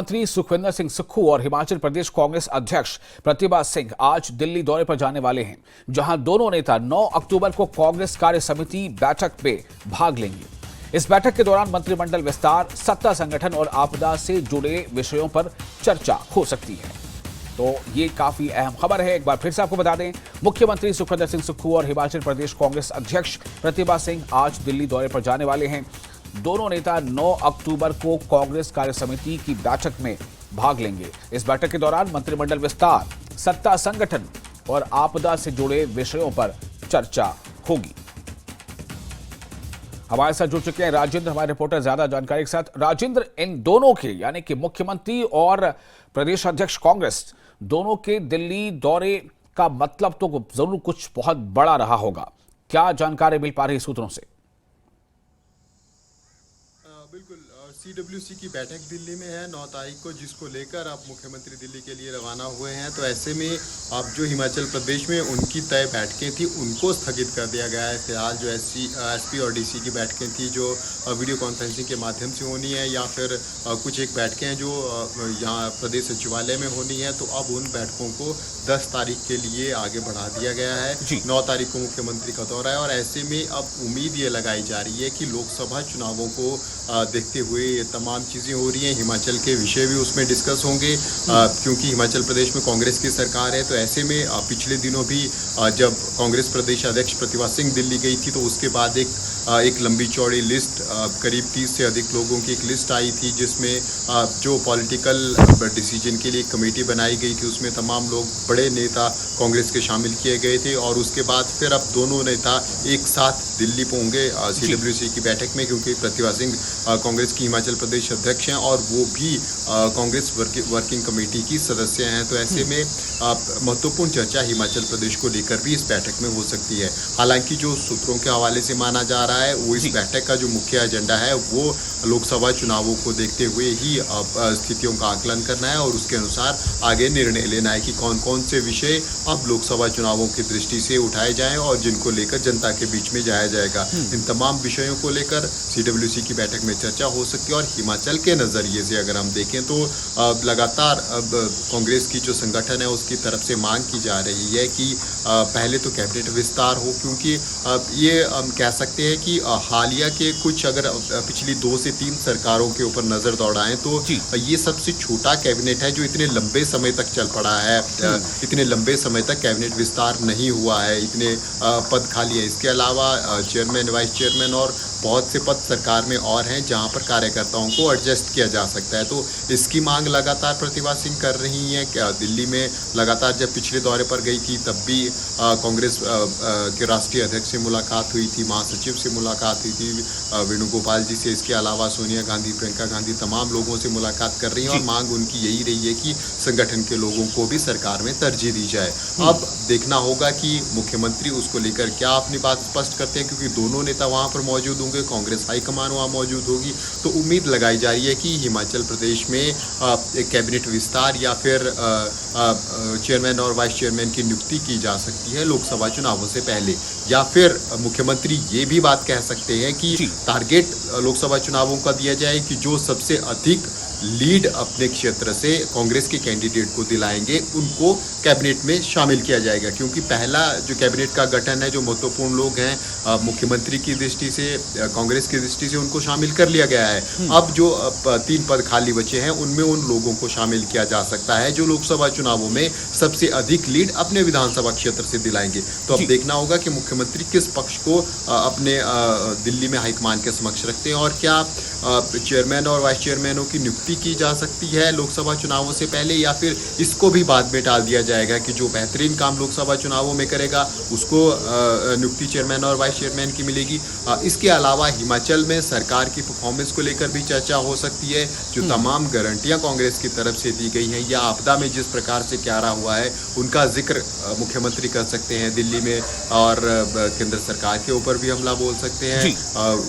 मंत्री सुखविंदर सिंह सुक्खू और हिमाचल प्रदेश कांग्रेस अध्यक्ष प्रतिभा सिंह आज दिल्ली दौरे पर जाने वाले हैं, जहां दोनों नेता 9 अक्टूबर को कांग्रेस कार्य समिति बैठक में भाग लेंगे। इस बैठक के दौरान मंत्रिमंडल विस्तार, सत्ता संगठन और आपदा से जुड़े विषयों पर चर्चा हो सकती है। तो ये काफी अहम खबर है। एक बार फिर से आपको बता दें, मुख्यमंत्री सुखविंदर सिंह सुक्खू और हिमाचल प्रदेश कांग्रेस अध्यक्ष प्रतिभा सिंह आज दिल्ली दौरे पर जाने वाले हैं। दोनों नेता 9 अक्टूबर को कांग्रेस कार्य समिति की बैठक में भाग लेंगे। इस बैठक के दौरान मंत्रिमंडल विस्तार, सत्ता संगठन और आपदा से जुड़े विषयों पर चर्चा होगी। हमारे साथ जुड़ चुके हैं राजेंद्र, हमारे रिपोर्टर, ज्यादा जानकारी के साथ। राजेंद्र, इन दोनों के यानी कि मुख्यमंत्री और प्रदेश अध्यक्ष कांग्रेस दोनों के दिल्ली दौरे का मतलब तो जरूर कुछ बहुत बड़ा रहा होगा। क्या जानकारी मिल पा रही सूत्रों से? बिल्कुल, CWC की बैठक दिल्ली में है 9 तारीख को, जिसको लेकर अब मुख्यमंत्री दिल्ली के लिए रवाना हुए हैं। तो ऐसे में अब जो हिमाचल प्रदेश में उनकी तय बैठकें थी उनको स्थगित कर दिया गया है। फिलहाल जो SP और DC की बैठकें थी जो वीडियो कॉन्फ्रेंसिंग के माध्यम से होनी है, या फिर कुछ एक बैठकें हैं जो यहाँ प्रदेश सचिवालय में होनी है, तो अब उन बैठकों को 10 तारीख के लिए आगे बढ़ा दिया गया है। 9 तारीख को मुख्यमंत्री का दौरा है और ऐसे में अब उम्मीद ये लगाई जा रही है कि लोकसभा चुनावों को देखते हुए ये तमाम चीज़ें हो रही हैं। हिमाचल के विषय भी उसमें डिस्कस होंगे, क्योंकि हिमाचल प्रदेश में कांग्रेस की सरकार है। तो ऐसे में पिछले दिनों भी जब कांग्रेस प्रदेश अध्यक्ष प्रतिभा सिंह दिल्ली गई थी, तो उसके बाद एक लंबी चौड़ी लिस्ट, करीब 30 से अधिक लोगों की एक लिस्ट आई थी, जिसमें जो पॉलिटिकल डिसीजन के लिए एक कमेटी बनाई गई थी, उसमें तमाम लोग, बड़े नेता कांग्रेस के शामिल किए गए थे। और उसके बाद फिर अब दोनों नेता एक साथ दिल्ली पहुंचे CWC की बैठक में, क्योंकि प्रतिभा सिंह कांग्रेस की हिमाचल प्रदेश अध्यक्ष हैं और वो भी कांग्रेस वर्किंग कमेटी की सदस्य हैं। तो ऐसे में महत्वपूर्ण चर्चा हिमाचल प्रदेश को लेकर भी इस बैठक में हो सकती है। हालांकि जो सूत्रों के हवाले से माना जा रहा है, वो इस बैठक का जो मुख्य एजेंडा है वो लोकसभा चुनावों को देखते हुए ही स्थितियों का आकलन करना है और उसके अनुसार आगे निर्णय लेना है कि कौन कौन से विषय अब लोकसभा चुनावों की दृष्टि से उठाए जाएं और जिनको लेकर जनता के बीच में जाया जाएगा। इन तमाम विषयों को लेकर CWC की बैठक में चर्चा हो सकती है। और हिमाचल के नज़रिए से अगर हम देखें तो लगातार अब कांग्रेस की जो संगठन है उसकी तरफ से मांग की जा रही है कि पहले तो कैबिनेट विस्तार हो, क्योंकि ये हम कह सकते हैं कि हालिया के कुछ, अगर पिछली 2 से 3 सरकारों के ऊपर नज़र दौड़ाएं तो ये सबसे छोटा कैबिनेट है जो इतने लंबे समय तक चल पड़ा है। इतने लंबे समय तक कैबिनेट विस्तार नहीं हुआ है, इतने पद खाली है। इसके अलावा चेयरमैन, वाइस चेयरमैन और बहुत से पद सरकार में और हैं जहां पर कार्यकर्ताओं को एडजस्ट किया जा सकता है। तो इसकी मांग लगातार प्रतिभा सिंह कर रही हैं। दिल्ली में लगातार जब पिछले दौरे पर गई थी तब भी कांग्रेस के राष्ट्रीय अध्यक्ष से मुलाकात हुई थी, महासचिव से मुलाकात हुई थी, वेणुगोपाल जी से। इसके अलावा सोनिया गांधी, प्रियंका गांधी, तमाम लोगों से मुलाकात कर रही हैं और मांग उनकी यही रही है कि संगठन के लोगों को भी सरकार में तरजीह दी जाए। अब देखना होगा कि मुख्यमंत्री उसको लेकर क्या अपनी बात स्पष्ट करते हैं, क्योंकि दोनों नेता वहाँ पर मौजूद होंगे, कांग्रेस हाईकमान वहाँ मौजूद होगी। तो उम्मीद लगाई जा रही है कि हिमाचल प्रदेश में एक कैबिनेट विस्तार या फिर चेयरमैन और वाइस चेयरमैन की नियुक्ति की जा सकती है लोकसभा चुनावों से पहले। या फिर मुख्यमंत्री ये भी बात कह सकते हैं कि टारगेट लोकसभा चुनावों का दिया जाए कि जो सबसे अधिक लीड अपने क्षेत्र से कांग्रेस के कैंडिडेट को दिलाएंगे उनको कैबिनेट में शामिल किया जाएगा। क्योंकि पहला जो कैबिनेट का गठन है, जो महत्वपूर्ण लोग हैं मुख्यमंत्री की दृष्टि से, कांग्रेस की दृष्टि से, उनको शामिल कर लिया गया है। अब जो 3 पद खाली बचे हैं उनमें उन लोगों को शामिल किया जा सकता है जो लोकसभा चुनावों में सबसे अधिक लीड अपने विधानसभा क्षेत्र से दिलाएंगे। तो अब देखना होगा कि मुख्यमंत्री किस पक्ष को अपने दिल्ली में हाईकमान के समक्ष रखते हैं और क्या चेयरमैन और वाइस चेयरमैनों की नियुक्ति की जा सकती है लोकसभा चुनावों से पहले, या फिर इसको भी बाद में टाल दिया जाएगा कि जो बेहतरीन काम लोकसभा चुनावों में करेगा उसको नियुक्ति चेयरमैन और वाइस चेयरमैन की मिलेगी। इसके अलावा हिमाचल में सरकार की परफॉर्मेंस को लेकर भी चर्चा हो सकती है। जो तमाम गारंटियां कांग्रेस की तरफ से दी गई हैं या आपदा में जिस प्रकार से क्या रहा हुआ है उनका जिक्र मुख्यमंत्री कर सकते हैं दिल्ली में, और केंद्र सरकार के ऊपर भी हमला बोल सकते हैं।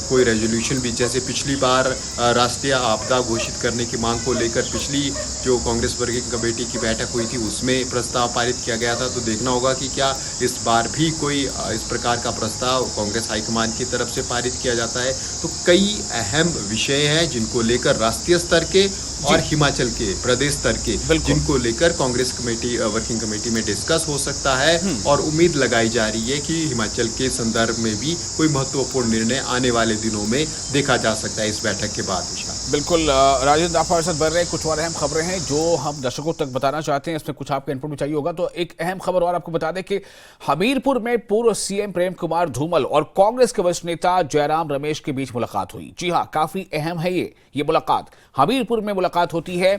कोई रेजोल्यूशन भी, जैसे पिछली बार राष्ट्रीय आपदा घोषित करने की मांग को लेकर पिछली जो कांग्रेस वर्किंग कमेटी की बैठक हुई थी उसमें प्रस्ताव पारित किया गया था। तो देखना होगा कि क्या इस बार भी कोई इस प्रकार का प्रस्ताव कांग्रेस हाईकमान की तरफ से पारित किया जाता है। तो कई अहम विषय हैं जिनको लेकर राष्ट्रीय स्तर के और हिमाचल के प्रदेश स्तर के, बिल्कुल। जिनको लेकर कांग्रेस कमेटी वर्किंग कमेटी में डिस्कस हो सकता है और उम्मीद लगाई जा रही है कि हिमाचल के संदर्भ में भी कोई महत्वपूर्ण निर्णय आने वाले दिनों में देखा जा सकता है इस बैठक के बाद। बिल्कुल राजेंद्र, आप हमारे साथ बढ़ रहे हैं। कुछ और अहम खबरें हैं जो हम दर्शकों तक बताना चाहते हैं, इसमें कुछ आपका इनपुट भी चाहिए होगा। तो एक अहम खबर और आपको बता दें कि हमीरपुर में पूर्व सीएम प्रेम कुमार धूमल और कांग्रेस के वरिष्ठ नेता जयराम रमेश के बीच मुलाकात हुई। जी हां, काफी अहम है ये मुलाकात। हमीरपुर में मुलाकात होती है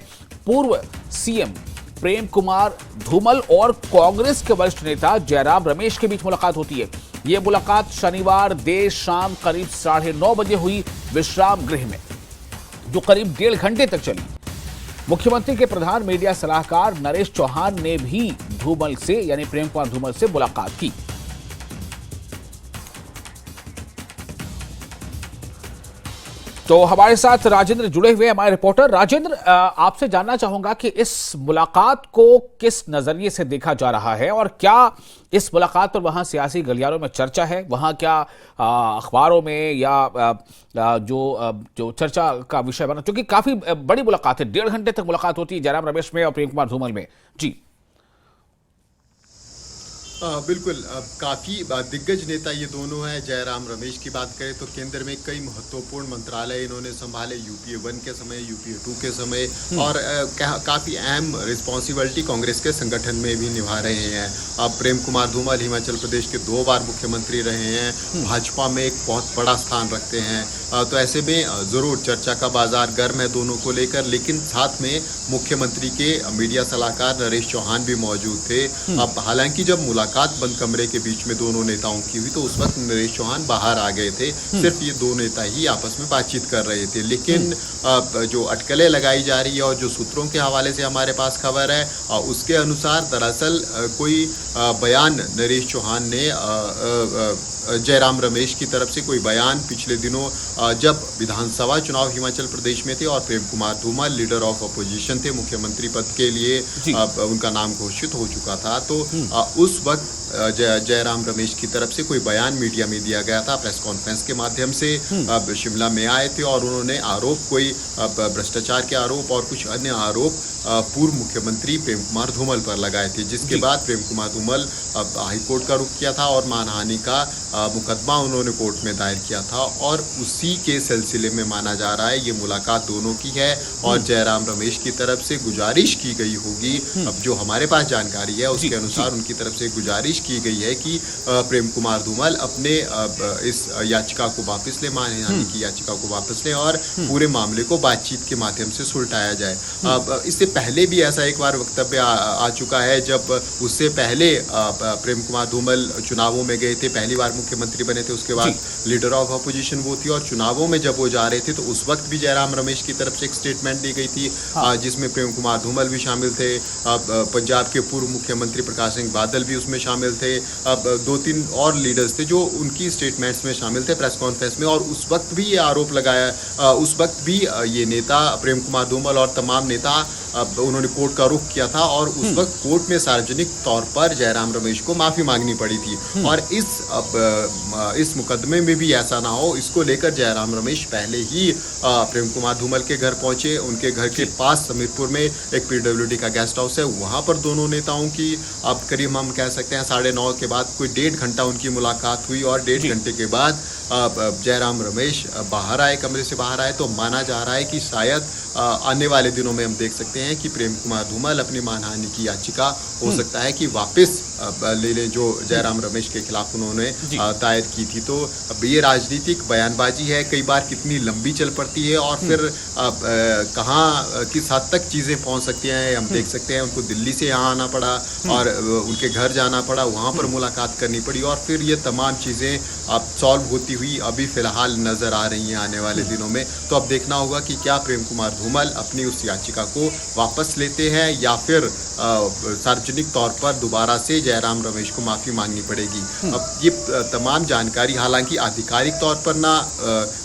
पूर्व सीएम प्रेम कुमार धूमल और कांग्रेस के वरिष्ठ नेता जयराम रमेश के बीच मुलाकात होती है। यह मुलाकात शनिवार देर शाम करीब 9:30 बजे हुई विश्राम गृह में, जो करीब 1.5 घंटे तक चली। मुख्यमंत्री के प्रधान मीडिया सलाहकार नरेश चौहान ने भी धूमल से यानी प्रेम कुमार धूमल से मुलाकात की। तो हमारे साथ राजेंद्र जुड़े हुए हमारे रिपोर्टर। राजेंद्र, आपसे जानना चाहूंगा कि इस मुलाकात को किस नजरिए से देखा जा रहा है और क्या इस मुलाकात पर वहां सियासी गलियारों में चर्चा है? वहां क्या अखबारों में या जो चर्चा का विषय बना, क्योंकि काफी बड़ी मुलाकात है, 1.5 घंटे तक मुलाकात होती है जयराम रमेश में और प्रेम कुमार धूमल में। जी बिल्कुल, काफ़ी दिग्गज नेता ये दोनों हैं। जयराम रमेश की बात करें तो केंद्र में कई महत्वपूर्ण मंत्रालय इन्होंने संभाले, यूपीए 1 के समय, यूपीए 2 के समय, और काफ़ी अहम रिस्पॉन्सिबिलिटी कांग्रेस के संगठन में भी निभा रहे हैं। अब प्रेम कुमार धूमल हिमाचल प्रदेश के 2 बार मुख्यमंत्री रहे हैं, भाजपा में एक बहुत बड़ा स्थान रखते हैं। तो ऐसे में ज़रूर चर्चा का बाजार गर्म है दोनों को लेकर, लेकिन साथ में मुख्यमंत्री के मीडिया सलाहकार नरेश चौहान भी मौजूद थे। अब हालांकि जब मुलाकात बंद कमरे के बीच में दोनों नेताओं की हुई तो उस वक्त नरेश चौहान बाहर आ गए थे, सिर्फ ये 2 नेता ही आपस में बातचीत कर रहे थे। लेकिन जो अटकलें लगाई जा रही है और जो सूत्रों के हवाले से हमारे पास खबर है, उसके अनुसार दरअसल कोई बयान नरेश चौहान ने जयराम रमेश की तरफ से कोई बयान पिछले दिनों जब विधानसभा चुनाव हिमाचल प्रदेश में थे और Prem Kumar Dhumal leader of opposition थे, मुख्यमंत्री पद के लिए उनका नाम घोषित हो चुका था, तो उस वक्त जयराम रमेश की तरफ से कोई बयान मीडिया में दिया गया था। प्रेस कॉन्फ्रेंस के माध्यम से शिमला में आए थे और उन्होंने कोई भ्रष्टाचार के आरोप और कुछ अन्य आरोप पूर्व मुख्यमंत्री प्रेम कुमार धूमल पर लगाए थे, जिसके बाद प्रेम कुमार धूमल हाईकोर्ट का रुख किया था और मानहानि का मुकदमा उन्होंने कोर्ट में दायर किया था, और उसी के सिलसिले में माना जा रहा है ये मुलाकात दोनों की है और जयराम रमेश की तरफ से गुजारिश की गई होगी। अब जो हमारे पास जानकारी है उसके अनुसार उनकी तरफ से गुजारिश की गई है कि प्रेम कुमार धूमल अपने इस याचिका को वापस ले, मानहानि की याचिका को वापस ले और पूरे मामले को बातचीत के माध्यम से सुलटाया जाए। इससे पहले भी ऐसा एक बार वक्तव्य आ चुका है, जब उससे पहले प्रेम कुमार धूमल चुनावों में गए थे, पहली बार मुख्यमंत्री बने थे, उसके बाद लीडर ऑफ अपोजिशन वो थी, और चुनावों में जब वो जा रहे थे तो उस वक्त भी जयराम रमेश की तरफ से एक स्टेटमेंट दी गई थी, जिसमें प्रेम कुमार धूमल भी शामिल थे, पंजाब के पूर्व मुख्यमंत्री प्रकाश सिंह बादल भी उसमें शामिल थे, 2-3 और लीडर्स थे जो उनकी स्टेटमेंट्स में शामिल थे प्रेस कॉन्फ्रेंस में, और उस वक्त भी ये आरोप लगाया, उस वक्त भी ये नेता प्रेम कुमार धूमल और तमाम नेता उन्होंने कोर्ट का रुख किया था, और उस वक्त कोर्ट में सार्वजनिक तौर पर जयराम रमेश को माफी मांगनी पड़ी थी। और इस मुकदमे में भी ऐसा ना हो, इसको लेकर जयराम रमेश पहले ही प्रेम कुमार धूमल के घर पहुंचे। उनके घर के पास समीरपुर में एक पीडब्ल्यूडी का गेस्ट हाउस है, वहां पर दोनों नेताओं की अब करीब हम कह सकते हैं 9:30 के बाद कोई 1.5 घंटा उनकी मुलाकात हुई, और 1.5 घंटे के बाद जयराम रमेश बाहर आए, कमरे से बाहर आए, तो माना जा रहा है कि शायद आने वाले दिनों में हम देख सकते हैं कि प्रेम कुमार धूमल अपनी मानहानि की याचिका हो सकता है कि वापस ले लें, जो जयराम रमेश के खिलाफ उन्होंने दायर की थी। तो अब ये राजनीतिक बयानबाजी है, कई बार कितनी लंबी चल पड़ती है और फिर कहाँ किस हद तक चीज़ें पहुँच सकती हैं हम देख सकते हैं। उनको दिल्ली से यहाँ आना पड़ा और उनके घर जाना पड़ा, वहाँ पर मुलाकात करनी पड़ी, और फिर ये तमाम चीज़ें अब सॉल्व होती हुई अभी फिलहाल नज़र आ रही हैं आने वाले दिनों में। तो अब देखना होगा कि क्या प्रेम कुमार धूमल अपनी उस याचिका को वापस लेते हैं या फिर सार्वजनिक तौर पर दोबारा से जयराम रमेश को माफ़ी मांगनी पड़ेगी। अब ये तमाम जानकारी हालांकि आधिकारिक तौर पर ना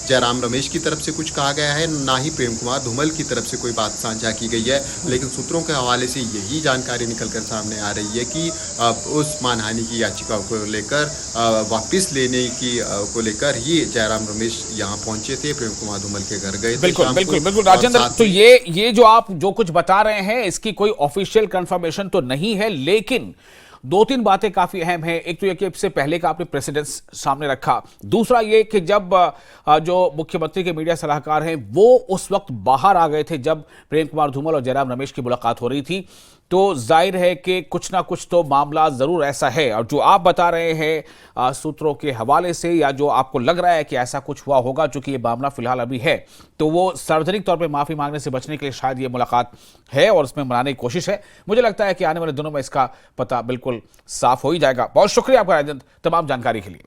जयराम रमेश की तरफ से कुछ कहा गया है, ना ही प्रेम कुमार धूमल की तरफ से कोई बात साझा की गई है, लेकिन सूत्रों के हवाले से यही जानकारी निकलकर सामने आ रही है कि उस मानहानि की याचिका को लेकर वापस लेने की को लेकर ही जयराम रमेश यहाँ पहुंचे थे, प्रेम कुमार धूमल के घर गए थे। बिल्कुल बिल्कुल बिल्कुल राजेंद्र, तो ये जो आप जो कुछ बता रहे हैं इसकी कोई ऑफिशियल कंफर्मेशन तो नहीं है, लेकिन दो तीन बातें काफी अहम हैं। एक तो ये कि इससे पहले का आपने प्रेसिडेंस सामने रखा, दूसरा ये कि जब जो मुख्यमंत्री के मीडिया सलाहकार हैं वो उस वक्त बाहर आ गए थे जब प्रेम कुमार धूमल और जयराम रमेश की मुलाकात हो रही थी, तो जाहिर है कि कुछ ना कुछ तो मामला जरूर ऐसा है। और जो आप बता रहे हैं सूत्रों के हवाले से, या जो आपको लग रहा है कि ऐसा कुछ हुआ होगा, चूंकि ये मामला फिलहाल अभी है, तो वो सार्वजनिक तौर पे माफी मांगने से बचने के लिए शायद ये मुलाकात है और उसमें मनाने की कोशिश है। मुझे लगता है कि आने वाले दिनों में इसका पता बिल्कुल साफ हो ही जाएगा। बहुत शुक्रिया आपका राजेंद्र तमाम जानकारी के लिए।